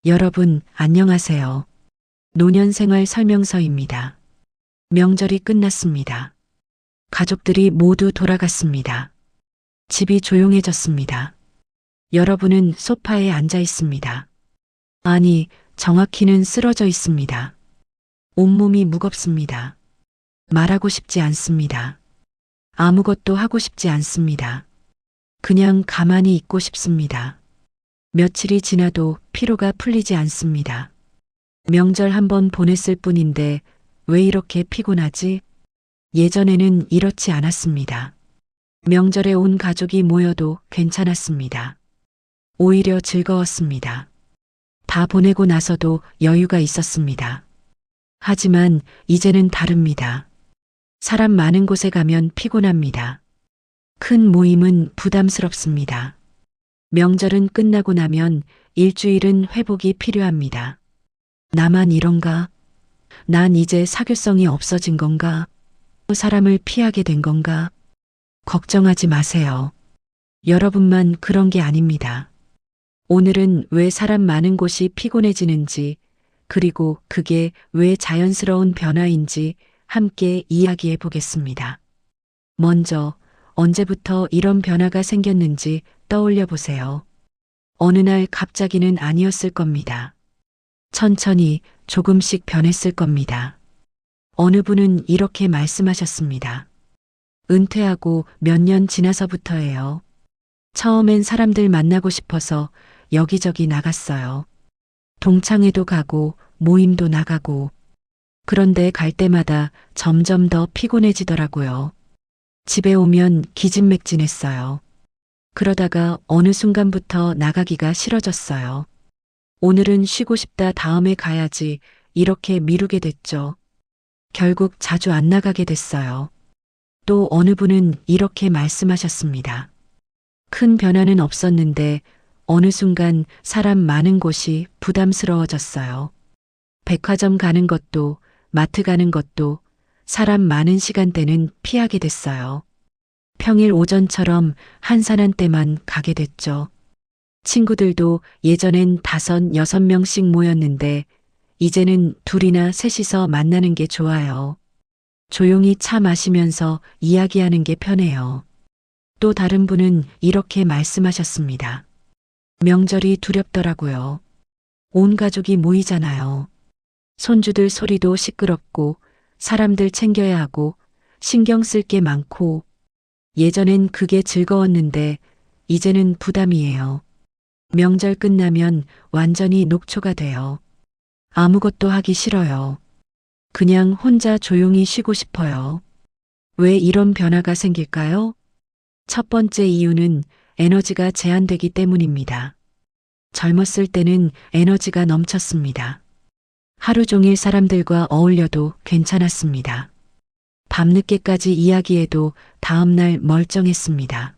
여러분, 안녕하세요. 노년생활 설명서입니다. 명절이 끝났습니다. 가족들이 모두 돌아갔습니다. 집이 조용해졌습니다. 여러분은 소파에 앉아 있습니다. 아니, 정확히는 쓰러져 있습니다. 온몸이 무겁습니다. 말하고 싶지 않습니다. 아무것도 하고 싶지 않습니다. 그냥 가만히 있고 싶습니다. 며칠이 지나도 피로가 풀리지 않습니다. 명절 한번 보냈을 뿐인데 왜 이렇게 피곤하지? 예전에는 이렇지 않았습니다. 명절에 온 가족이 모여도 괜찮았습니다. 오히려 즐거웠습니다. 다 보내고 나서도 여유가 있었습니다. 하지만 이제는 다릅니다. 사람 많은 곳에 가면 피곤합니다. 큰 모임은 부담스럽습니다. 명절은 끝나고 나면 일주일은 회복이 필요합니다. 나만 이런가? 난 이제 사교성이 없어진 건가? 사람을 피하게 된 건가? 걱정하지 마세요. 여러분만 그런 게 아닙니다. 오늘은 왜 사람 많은 곳이 피곤해지는지, 그리고 그게 왜 자연스러운 변화인지 함께 이야기해 보겠습니다. 먼저, 언제부터 이런 변화가 생겼는지 떠올려 보세요. 어느 날 갑자기는 아니었을 겁니다. 천천히 조금씩 변했을 겁니다. 어느 분은 이렇게 말씀하셨습니다. 은퇴하고 몇 년 지나서부터예요. 처음엔 사람들 만나고 싶어서 여기저기 나갔어요. 동창회도 가고 모임도 나가고. 그런데 갈 때마다 점점 더 피곤해지더라고요. 집에 오면 기진맥진했어요. 그러다가 어느 순간부터 나가기가 싫어졌어요. 오늘은 쉬고 싶다, 다음에 가야지, 이렇게 미루게 됐죠. 결국 자주 안 나가게 됐어요. 또 어느 분은 이렇게 말씀하셨습니다. 큰 변화는 없었는데 어느 순간 사람 많은 곳이 부담스러워졌어요. 백화점 가는 것도, 마트 가는 것도, 사람 많은 시간대는 피하게 됐어요. 평일 오전처럼 한산한 때만 가게 됐죠. 친구들도 예전엔 5, 6명씩 모였는데 이제는 둘이나 셋이서 만나는 게 좋아요. 조용히 차 마시면서 이야기하는 게 편해요. 또 다른 분은 이렇게 말씀하셨습니다. 명절이 두렵더라고요. 온 가족이 모이잖아요. 손주들 소리도 시끄럽고 사람들 챙겨야 하고 신경 쓸 게 많고 예전엔 그게 즐거웠는데 이제는 부담이에요. 명절 끝나면 완전히 녹초가 돼요. 아무것도 하기 싫어요. 그냥 혼자 조용히 쉬고 싶어요. 왜 이런 변화가 생길까요? 첫 번째 이유는 에너지가 제한되기 때문입니다. 젊었을 때는 에너지가 넘쳤습니다. 하루 종일 사람들과 어울려도 괜찮았습니다. 밤늦게까지 이야기해도 다음날 멀쩡했습니다.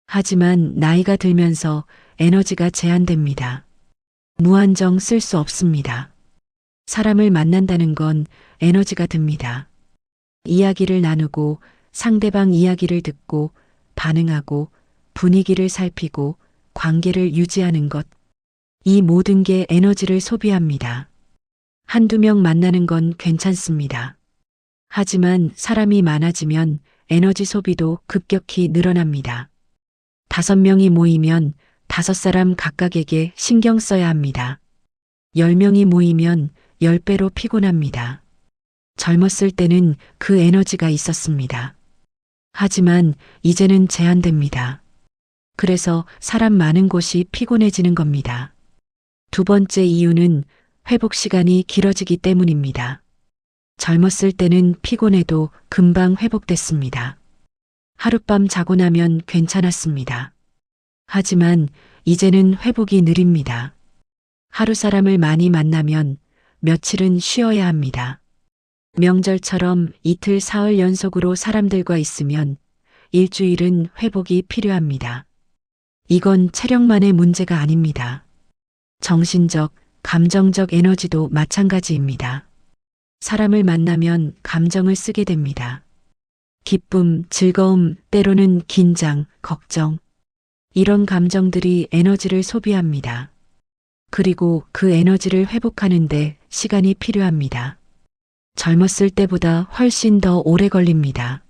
하지만 나이가 들면서 에너지가 제한됩니다. 무한정 쓸 수 없습니다. 사람을 만난다는 건 에너지가 듭니다. 이야기를 나누고 상대방 이야기를 듣고 반응하고 분위기를 살피고 관계를 유지하는 것. 이 모든 게 에너지를 소비합니다. 한두 명 만나는 건 괜찮습니다. 하지만 사람이 많아지면 에너지 소비도 급격히 늘어납니다. 5명이 모이면 5사람 각각에게 신경 써야 합니다. 10명이 모이면 10배로 피곤합니다. 젊었을 때는 그 에너지가 있었습니다. 하지만 이제는 제한됩니다. 그래서 사람 많은 곳이 피곤해지는 겁니다. 두 번째 이유는 회복 시간이 길어지기 때문입니다. 젊었을 때는 피곤해도 금방 회복됐습니다. 하룻밤 자고 나면 괜찮았습니다. 하지만 이제는 회복이 느립니다. 하루 사람을 많이 만나면 며칠은 쉬어야 합니다. 명절처럼 이틀, 사흘 연속으로 사람들과 있으면 일주일은 회복이 필요합니다. 이건 체력만의 문제가 아닙니다. 정신적, 감정적 에너지도 마찬가지입니다. 사람을 만나면 감정을 쓰게 됩니다. 기쁨, 즐거움, 때로는 긴장, 걱정. 이런 감정들이 에너지를 소비합니다. 그리고 그 에너지를 회복하는데 시간이 필요합니다. 젊었을 때보다 훨씬 더 오래 걸립니다.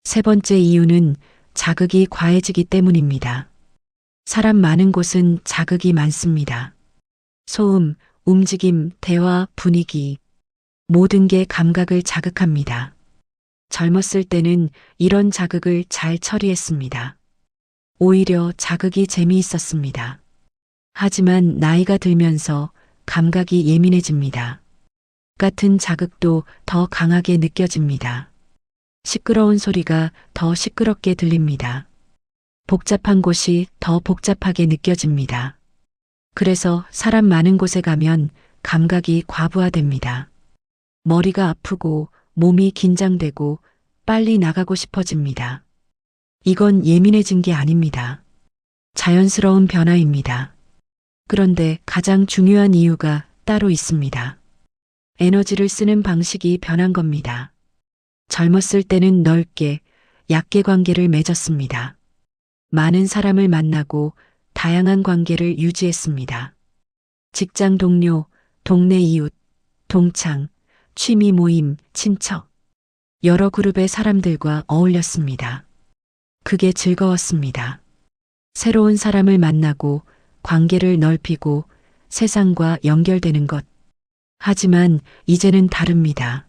세 번째 이유는 자극이 과해지기 때문입니다. 사람 많은 곳은 자극이 많습니다. 소음, 움직임, 대화, 분위기, 모든 게 감각을 자극합니다. 젊었을 때는 이런 자극을 잘 처리했습니다. 오히려 자극이 재미있었습니다. 하지만 나이가 들면서 감각이 예민해집니다. 같은 자극도 더 강하게 느껴집니다. 시끄러운 소리가 더 시끄럽게 들립니다. 복잡한 곳이 더 복잡하게 느껴집니다. 그래서 사람 많은 곳에 가면 감각이 과부하됩니다. 머리가 아프고 몸이 긴장되고 빨리 나가고 싶어집니다. 이건 예민해진 게 아닙니다. 자연스러운 변화입니다. 그런데 가장 중요한 이유가 따로 있습니다. 에너지를 쓰는 방식이 변한 겁니다. 젊었을 때는 넓게, 얕게 관계를 맺었습니다. 많은 사람을 만나고 다양한 관계를 유지했습니다. 직장 동료, 동네 이웃, 동창, 취미 모임, 친척, 여러 그룹의 사람들과 어울렸습니다. 그게 즐거웠습니다. 새로운 사람을 만나고 관계를 넓히고 세상과 연결되는 것. 하지만 이제는 다릅니다.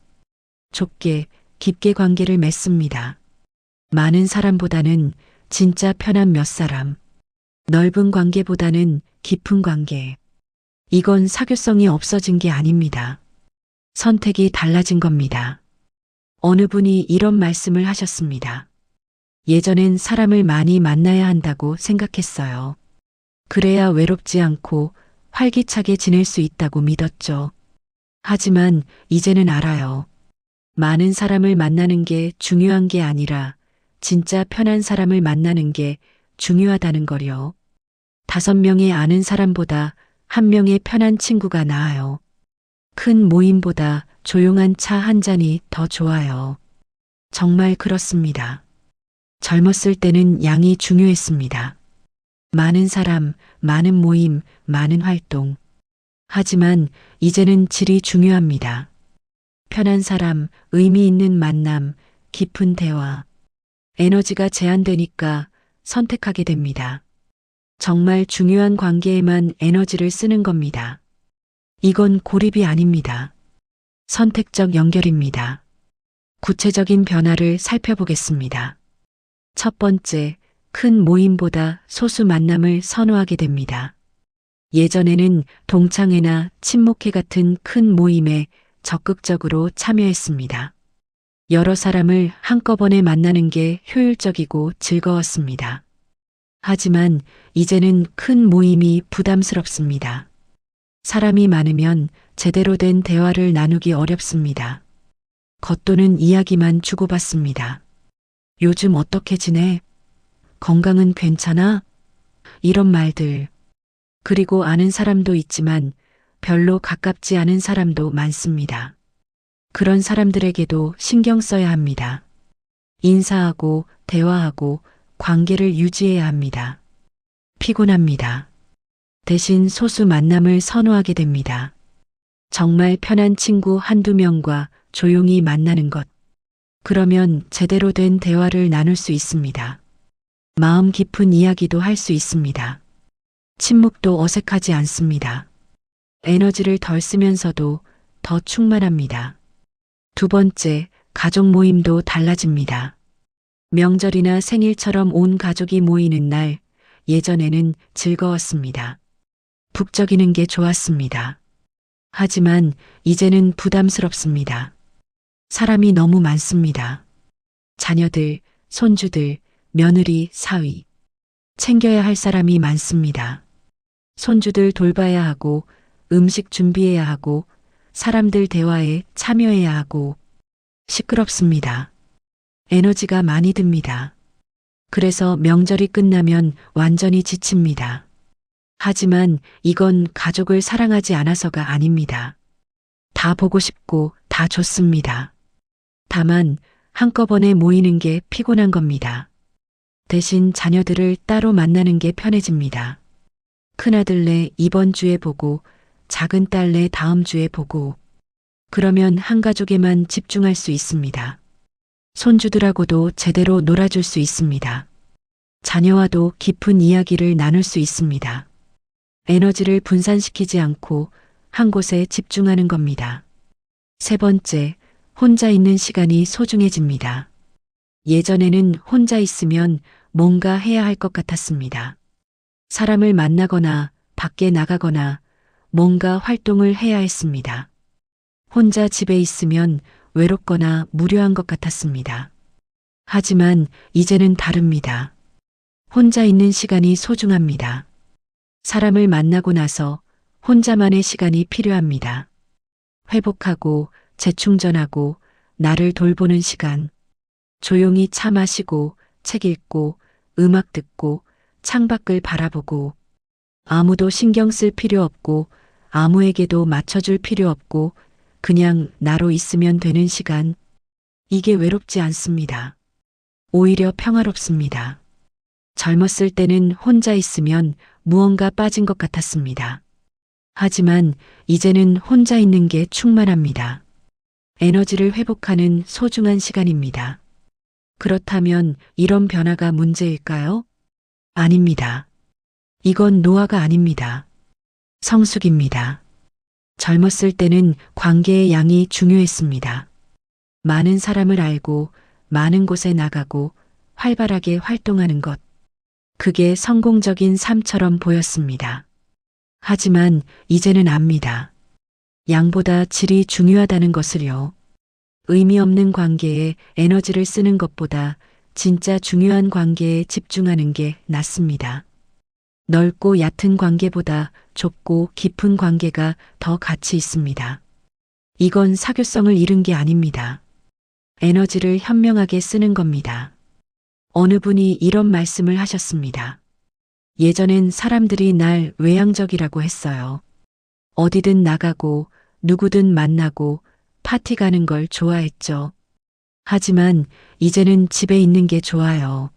좁게, 깊게 관계를 맺습니다. 많은 사람보다는 진짜 편한 몇 사람. 넓은 관계보다는 깊은 관계. 이건 사교성이 없어진 게 아닙니다. 선택이 달라진 겁니다. 어느 분이 이런 말씀을 하셨습니다. 예전엔 사람을 많이 만나야 한다고 생각했어요. 그래야 외롭지 않고 활기차게 지낼 수 있다고 믿었죠. 하지만 이제는 알아요. 많은 사람을 만나는 게 중요한 게 아니라 진짜 편한 사람을 만나는 게 중요하다는 거요. 5명의 아는 사람보다 1명의 편한 친구가 나아요. 큰 모임보다 조용한 차 한 잔이 더 좋아요. 정말 그렇습니다. 젊었을 때는 양이 중요했습니다. 많은 사람, 많은 모임, 많은 활동. 하지만 이제는 질이 중요합니다. 편한 사람, 의미 있는 만남, 깊은 대화. 에너지가 제한되니까 선택하게 됩니다. 정말 중요한 관계에만 에너지를 쓰는 겁니다. 이건 고립이 아닙니다. 선택적 연결입니다. 구체적인 변화를 살펴보겠습니다. 첫 번째, 큰 모임보다 소수 만남을 선호하게 됩니다. 예전에는 동창회나 친목회 같은 큰 모임에 적극적으로 참여했습니다. 여러 사람을 한꺼번에 만나는 게 효율적이고 즐거웠습니다. 하지만 이제는 큰 모임이 부담스럽습니다. 사람이 많으면 제대로 된 대화를 나누기 어렵습니다. 겉도는 이야기만 주고받습니다. 요즘 어떻게 지내? 건강은 괜찮아? 이런 말들. 그리고 아는 사람도 있지만 별로 가깝지 않은 사람도 많습니다. 그런 사람들에게도 신경 써야 합니다. 인사하고 대화하고 관계를 유지해야 합니다. 피곤합니다. 대신 소수 만남을 선호하게 됩니다. 정말 편한 친구 한두 명과 조용히 만나는 것. 그러면 제대로 된 대화를 나눌 수 있습니다. 마음 깊은 이야기도 할 수 있습니다. 침묵도 어색하지 않습니다. 에너지를 덜 쓰면서도 더 충만합니다. 두 번째, 가족 모임도 달라집니다. 명절이나 생일처럼 온 가족이 모이는 날, 예전에는 즐거웠습니다. 북적이는 게 좋았습니다. 하지만 이제는 부담스럽습니다. 사람이 너무 많습니다. 자녀들, 손주들, 며느리, 사위. 챙겨야 할 사람이 많습니다. 손주들 돌봐야 하고, 음식 준비해야 하고, 사람들 대화에 참여해야 하고, 시끄럽습니다. 에너지가 많이 듭니다. 그래서 명절이 끝나면 완전히 지칩니다. 하지만 이건 가족을 사랑하지 않아서가 아닙니다. 다 보고 싶고 다 좋습니다. 다만 한꺼번에 모이는 게 피곤한 겁니다. 대신 자녀들을 따로 만나는 게 편해집니다. 큰아들네 이번 주에 보고 작은 딸네 다음 주에 보고 그러면 한 가족에만 집중할 수 있습니다. 손주들하고도 제대로 놀아줄 수 있습니다. 자녀와도 깊은 이야기를 나눌 수 있습니다. 에너지를 분산시키지 않고 한 곳에 집중하는 겁니다. 세 번째, 혼자 있는 시간이 소중해집니다. 예전에는 혼자 있으면 뭔가 해야 할 것 같았습니다. 사람을 만나거나 밖에 나가거나 뭔가 활동을 해야 했습니다. 혼자 집에 있으면 외롭거나 무료한 것 같았습니다. 하지만 이제는 다릅니다. 혼자 있는 시간이 소중합니다. 사람을 만나고 나서 혼자만의 시간이 필요합니다. 회복하고 재충전하고 나를 돌보는 시간. 조용히 차 마시고 책 읽고 음악 듣고 창밖을 바라보고 아무도 신경 쓸 필요 없고 아무에게도 맞춰줄 필요 없고 그냥 나로 있으면 되는 시간. 이게 외롭지 않습니다. 오히려 평화롭습니다. 젊었을 때는 혼자 있으면 무언가 빠진 것 같았습니다. 하지만 이제는 혼자 있는 게 충만합니다. 에너지를 회복하는 소중한 시간입니다. 그렇다면 이런 변화가 문제일까요? 아닙니다. 이건 노화가 아닙니다. 성숙입니다. 젊었을 때는 관계의 양이 중요했습니다. 많은 사람을 알고 많은 곳에 나가고 활발하게 활동하는 것. 그게 성공적인 삶처럼 보였습니다. 하지만 이제는 압니다. 양보다 질이 중요하다는 것을요. 의미 없는 관계에 에너지를 쓰는 것보다 진짜 중요한 관계에 집중하는 게 낫습니다. 넓고 얕은 관계보다 좁고 깊은 관계가 더 가치 있습니다. 이건 사교성을 잃은 게 아닙니다. 에너지를 현명하게 쓰는 겁니다. 어느 분이 이런 말씀을 하셨습니다. 예전엔 사람들이 날 외향적이라고 했어요. 어디든 나가고 누구든 만나고 파티 가는 걸 좋아했죠. 하지만 이제는 집에 있는 게 좋아요.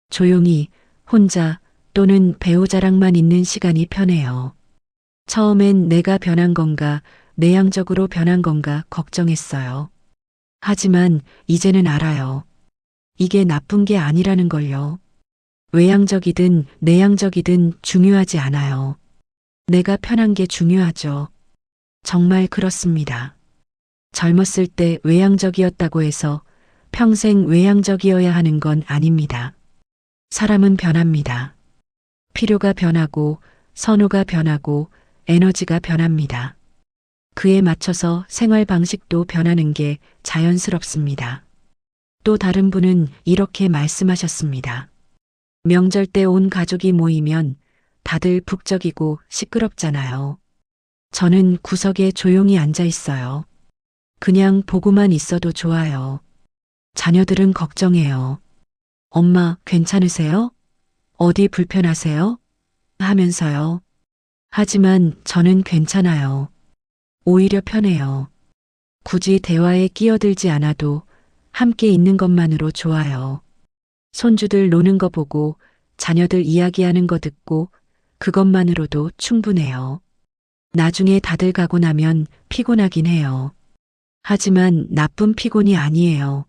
조용히 혼자 또는 배우자랑만 있는 시간이 편해요. 처음엔 내가 변한 건가, 내향적으로 변한 건가 걱정했어요. 하지만 이제는 알아요. 이게 나쁜 게 아니라는 걸요. 외향적이든 내향적이든 중요하지 않아요. 내가 편한 게 중요하죠. 정말 그렇습니다. 젊었을 때 외향적이었다고 해서 평생 외향적이어야 하는 건 아닙니다. 사람은 변합니다. 필요가 변하고 선호가 변하고 에너지가 변합니다. 그에 맞춰서 생활 방식도 변하는 게 자연스럽습니다. 또 다른 분은 이렇게 말씀하셨습니다. 명절 때 온 가족이 모이면 다들 북적이고 시끄럽잖아요. 저는 구석에 조용히 앉아 있어요. 그냥 보고만 있어도 좋아요. 자녀들은 걱정해요. 엄마, 괜찮으세요? 어디 불편하세요? 하면서요. 하지만 저는 괜찮아요. 오히려 편해요. 굳이 대화에 끼어들지 않아도 함께 있는 것만으로 좋아요. 손주들 노는 거 보고 자녀들 이야기하는 거 듣고 그것만으로도 충분해요. 나중에 다들 가고 나면 피곤하긴 해요. 하지만 나쁜 피곤이 아니에요.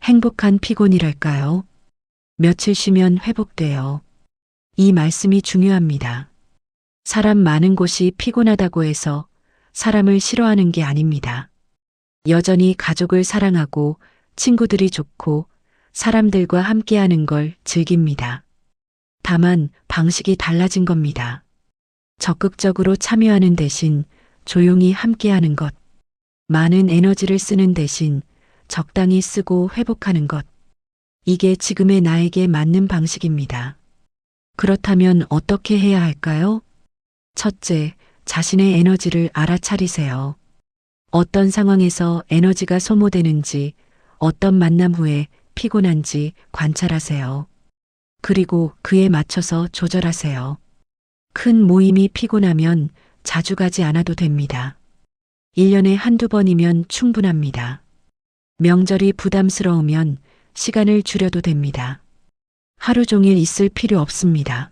행복한 피곤이랄까요? 며칠 쉬면 회복돼요. 이 말씀이 중요합니다. 사람 많은 곳이 피곤하다고 해서 사람을 싫어하는 게 아닙니다. 여전히 가족을 사랑하고 친구들이 좋고 사람들과 함께하는 걸 즐깁니다. 다만 방식이 달라진 겁니다. 적극적으로 참여하는 대신 조용히 함께하는 것. 많은 에너지를 쓰는 대신 적당히 쓰고 회복하는 것. 이게 지금의 나에게 맞는 방식입니다. 그렇다면 어떻게 해야 할까요? 첫째, 자신의 에너지를 알아차리세요. 어떤 상황에서 에너지가 소모되는지, 어떤 만남 후에 피곤한지 관찰하세요. 그리고 그에 맞춰서 조절하세요. 큰 모임이 피곤하면 자주 가지 않아도 됩니다. 1년에 한두 번이면 충분합니다. 명절이 부담스러우면 시간을 줄여도 됩니다. 하루 종일 있을 필요 없습니다.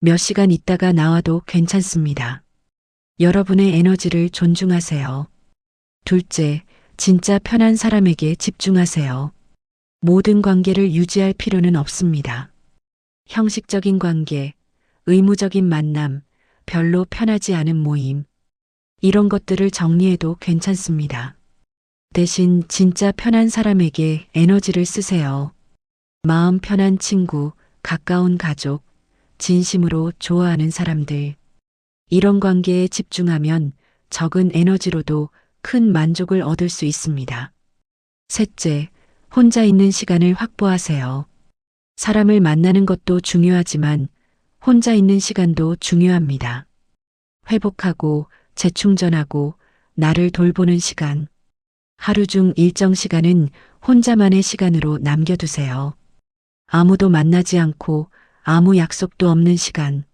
몇 시간 있다가 나와도 괜찮습니다. 여러분의 에너지를 존중하세요. 둘째, 진짜 편한 사람에게 집중하세요. 모든 관계를 유지할 필요는 없습니다. 형식적인 관계, 의무적인 만남, 별로 편하지 않은 모임, 이런 것들을 정리해도 괜찮습니다. 대신 진짜 편한 사람에게 에너지를 쓰세요. 마음 편한 친구, 가까운 가족, 진심으로 좋아하는 사람들. 이런 관계에 집중하면 적은 에너지로도 큰 만족을 얻을 수 있습니다. 셋째, 혼자 있는 시간을 확보하세요. 사람을 만나는 것도 중요하지만 혼자 있는 시간도 중요합니다. 회복하고 재충전하고 나를 돌보는 시간. 하루 중 일정 시간은 혼자만의 시간으로 남겨두세요. 아무도 만나지 않고 아무 약속도 없는 시간.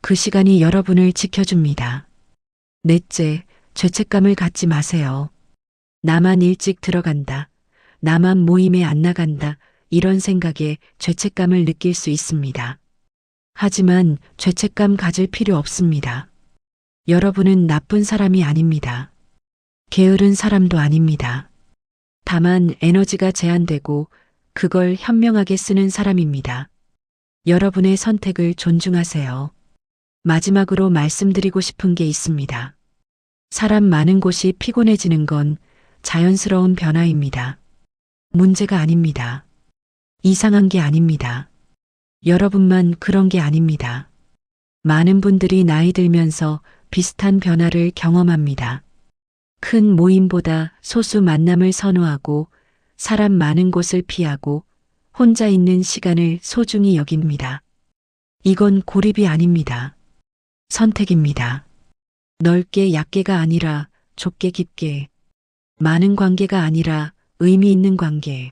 그 시간이 여러분을 지켜줍니다. 넷째, 죄책감을 갖지 마세요. 나만 일찍 들어간다. 나만 모임에 안 나간다. 이런 생각에 죄책감을 느낄 수 있습니다. 하지만 죄책감 가질 필요 없습니다. 여러분은 나쁜 사람이 아닙니다. 게으른 사람도 아닙니다. 다만 에너지가 제한되고 그걸 현명하게 쓰는 사람입니다. 여러분의 선택을 존중하세요. 마지막으로 말씀드리고 싶은 게 있습니다. 사람 많은 곳이 피곤해지는 건 자연스러운 변화입니다. 문제가 아닙니다. 이상한 게 아닙니다. 여러분만 그런 게 아닙니다. 많은 분들이 나이 들면서 비슷한 변화를 경험합니다. 큰 모임보다 소수 만남을 선호하고 사람 많은 곳을 피하고 혼자 있는 시간을 소중히 여깁니다. 이건 고립이 아닙니다. 선택입니다. 넓게 얕게가 아니라 좁게 깊게. 많은 관계가 아니라 의미 있는 관계.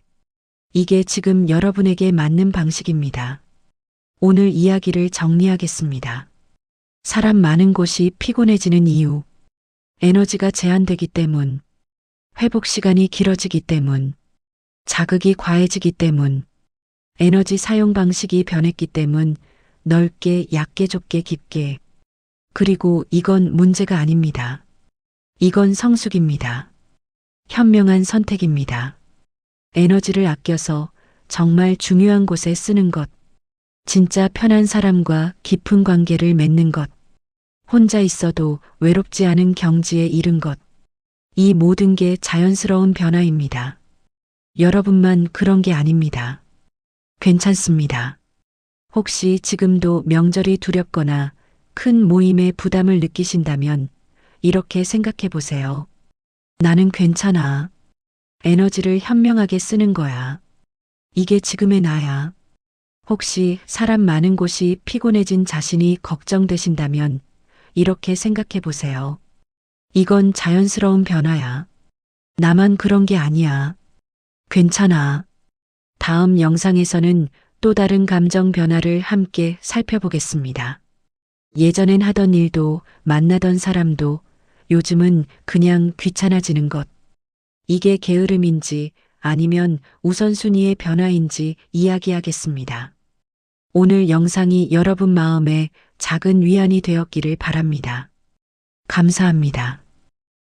이게 지금 여러분에게 맞는 방식입니다. 오늘 이야기를 정리하겠습니다. 사람 많은 곳이 피곤해지는 이유. 에너지가 제한되기 때문. 회복 시간이 길어지기 때문. 자극이 과해지기 때문. 에너지 사용 방식이 변했기 때문. 넓게, 얕게, 좁게, 깊게. 그리고 이건 문제가 아닙니다. 이건 성숙입니다. 현명한 선택입니다. 에너지를 아껴서 정말 중요한 곳에 쓰는 것. 진짜 편한 사람과 깊은 관계를 맺는 것. 혼자 있어도 외롭지 않은 경지에 이른 것. 이 모든 게 자연스러운 변화입니다. 여러분만 그런 게 아닙니다. 괜찮습니다. 혹시 지금도 명절이 두렵거나 큰 모임에 부담을 느끼신다면 이렇게 생각해 보세요. 나는 괜찮아. 에너지를 현명하게 쓰는 거야. 이게 지금의 나야. 혹시 사람 많은 곳이 피곤해진 자신이 걱정되신다면 이렇게 생각해 보세요. 이건 자연스러운 변화야. 나만 그런 게 아니야. 괜찮아. 다음 영상에서는 또 다른 감정 변화를 함께 살펴보겠습니다. 예전엔 하던 일도 만나던 사람도 요즘은 그냥 귀찮아지는 것. 이게 게으름인지 아니면 우선순위의 변화인지 이야기하겠습니다. 오늘 영상이 여러분 마음에 작은 위안이 되었기를 바랍니다. 감사합니다.